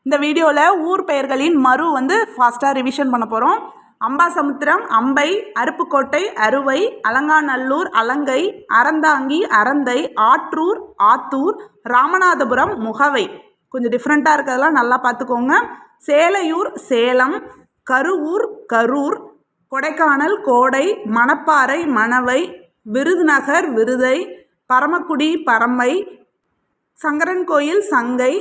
இந்த வீடியோவில் ஊர் பெயர்களின் மறு ஃபாஸ்ட்டாக ரிவிஷன் பண்ண போகிறோம். அம்பாசமுத்திரம், அம்பை, அருப்புக்கோட்டை, அருவை, அலங்காநல்லூர், அலங்கை, அறந்தாங்கி, அறந்தை, ஆற்றூர், ஆத்தூர், ராமநாதபுரம், முகவை. கொஞ்சம் டிஃப்ரெண்ட்டாக இருக்கிறதெல்லாம் நல்லா பார்த்துக்கோங்க. சேலையூர், சேலம், கருவூர், கரூர், கொடைக்கானல், கோடை, மணப்பாறை, மணவை, விருதுநகர், விருதை, பரமக்குடி, பரம்பை, சங்கரன்கோயில், சங்கை,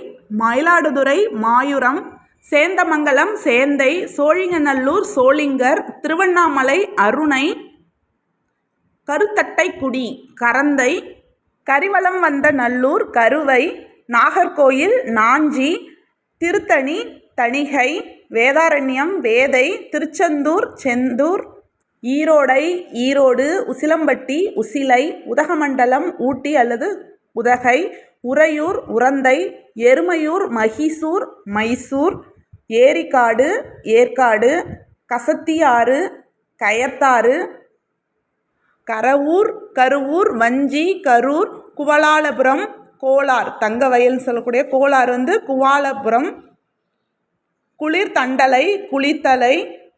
மயிலாடுதுறை, மாயூரம், சேந்தமங்கலம், சேந்தை, சோழிங்கநல்லூர், சோளிங்கர், திருவண்ணாமலை, அருணை, கருத்தட்டைக்குடி, கரந்தை, கரிவலம் வந்த நல்லூர், கருவை, நாகர்கோயில், நாஞ்சி, திருத்தணி, தணிகை, வேதாரண்யம், வேதை, திருச்செந்தூர், செந்தூர், ஈரோடை, ஈரோடு, உசிலம்பட்டி, உசிலை, உதகமண்டலம், ஊட்டி அல்லது உதகை, உறையூர், உரந்தை, எருமையூர், மகிசூர், மைசூர், ஏரிக்காடு, ஏற்காடு, கசத்தியாறு, கயத்தாறு, கரவூர், கருவூர், வஞ்சி, கரூர், குவலாலபுரம், கோலார், தங்கவயல்னு சொல்லக்கூடிய கோலார் குவாலபுரம், குளிர்தண்டலை, குளித்தலை,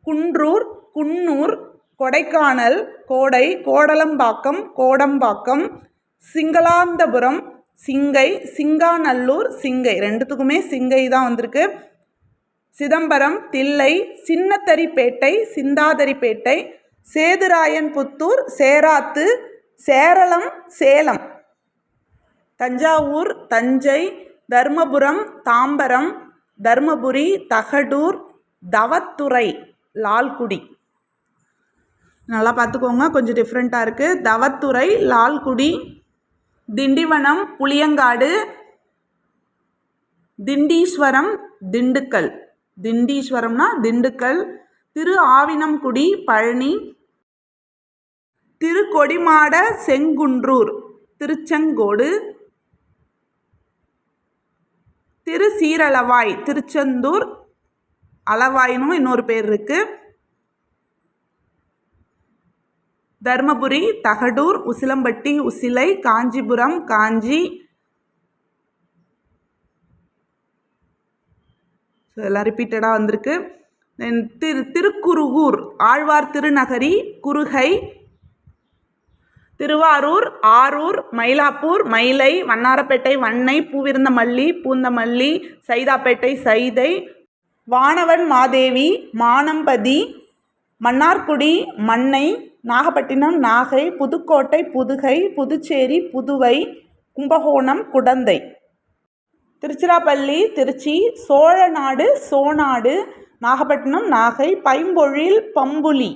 குன்றூர், குன்னூர், கொடைக்கானல், கோடை, கோடலம்பாக்கம், கோடம்பாக்கம், சிங்களாந்தபுரம், சிங்கை, சிங்காநல்லூர், சிங்கை, ரெண்டுத்துக்குமே சிங்கை தான் வந்திருக்கு. சிதம்பரம், தில்லை, சின்னத்தரிப்பேட்டை, சிந்தாதரிப்பேட்டை, சேதுராயன்புத்தூர், சேராத்து, சேரளம், சேலம், தஞ்சாவூர், தஞ்சை, தர்மபுரம், தாம்பரம், தர்மபுரி, தகடூர், தவத்துறை, லால்குடி. நல்லா பார்த்துக்கோங்க, கொஞ்சம் டிஃப்ரெண்ட்டாக இருக்குது. தவத்துறை, லால்குடி, திண்டிவனம், புளியங்காடு, திண்டீஸ்வரம், திண்டுக்கல், திண்டீஸ்வரம்னா திண்டுக்கல், திரு ஆவினம்குடி, பழனி, திருக்கொடிமாட, செங்குன்றூர், திருச்செங்கோடு, திருசீரளவாய், திருச்செந்தூர், அளவாயினும் இன்னொரு பேர் இருக்குது. தர்மபுரி, தகடூர், உசிலம்பட்டி, உசிலை, காஞ்சிபுரம், காஞ்சி, எல்லாம் ரிப்பீட்டடாக வந்திருக்கு. திருக்குருகூர், ஆழ்வார் திருநகரி, குருகை, திருவாரூர், ஆரூர், மயிலாப்பூர், மயிலை, வண்ணாரப்பேட்டை, வண்ணை, பூவிருந்தமல்லி, பூந்தமல்லி, சைதாப்பேட்டை, சைதை, வானவன் மாதேவி, மானம்பதி, மன்னார்குடி, மண்ணை, நாகப்பட்டினம், நாகை, புதுக்கோட்டை, புதுகை, புதுச்சேரி, புதுவை, கும்பகோணம், குடந்தை, திருச்சிராப்பள்ளி, திருச்சி, சோழநாடு, சோனாடு, நாகப்பட்டினம், நாகை, பைம்பொழில், பம்புலி,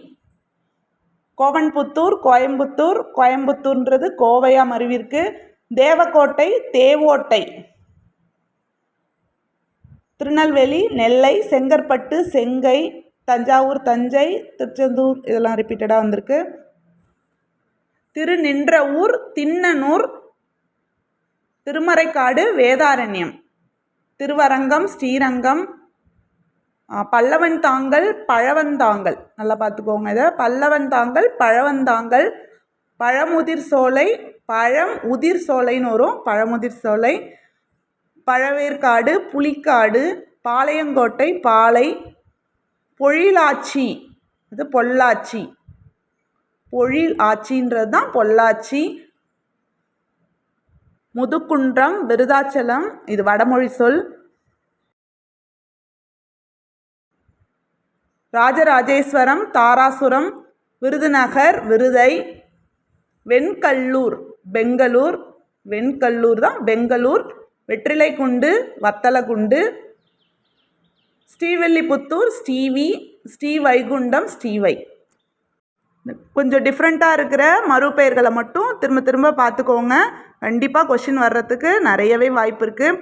கோவன்புத்தூர், கோயம்புத்தூர், கோயம்புத்தூர்ன்றது கோவையா மருவிற்கு, தேவக்கோட்டை, தேவோட்டை, திருநெல்வேலி, நெல்லை, செங்கற்பட்டு, செங்கை, தஞ்சாவூர், தஞ்சை, திருச்செந்தூர், இதெல்லாம் ரிப்பீட்டடாக வந்திருக்கு. திருநின்றவூர், திண்ணனூர், திருமறைக்காடு, வேதாரண்யம், திருவரங்கம், ஸ்ரீரங்கம், பல்லவன்தாங்கல், பழவந்தாங்கல், நல்லா பார்த்துக்கோங்க. இதை பல்லவன்தாங்கல், பழவந்தாங்கல், பழமுதிர் சோலை, பழம் உதிர் சோலைன்னு வரும், பழமுதிர் சோலை, பழவேற்காடு, புலிக்காடு, பாளையங்கோட்டை, பாலை, பொழிலாச்சி, இது பொள்ளாச்சி, பொழில் ஆட்சின்றது தான் பொள்ளாச்சி, முதுகுன்றம், விருதாச்சலம், இது வடமொழி சொல், ராஜராஜேஸ்வரம், தாராசுரம், விருதுநகர், விருதை, வெண்கல்லூர், பெங்களூர், வெண்கல்லூர் தான் பெங்களூர், வெற்றிலைக்குண்டு, வத்தலகுண்டு, ஸ்ரீவில்லிபுத்தூர், ஸ்ரீவி, ஸ்ரீவைகுண்டம், ஸ்ரீவை. கொஞ்சம் டிஃப்ரெண்ட்டாக இருக்கிற மறுபெயர்களை மட்டும் திரும்ப திரும்ப பார்த்துக்கோங்க. கண்டிப்பாக கொஷின் வர்றதுக்கு நிறையவே வாய்ப்பு இருக்குது.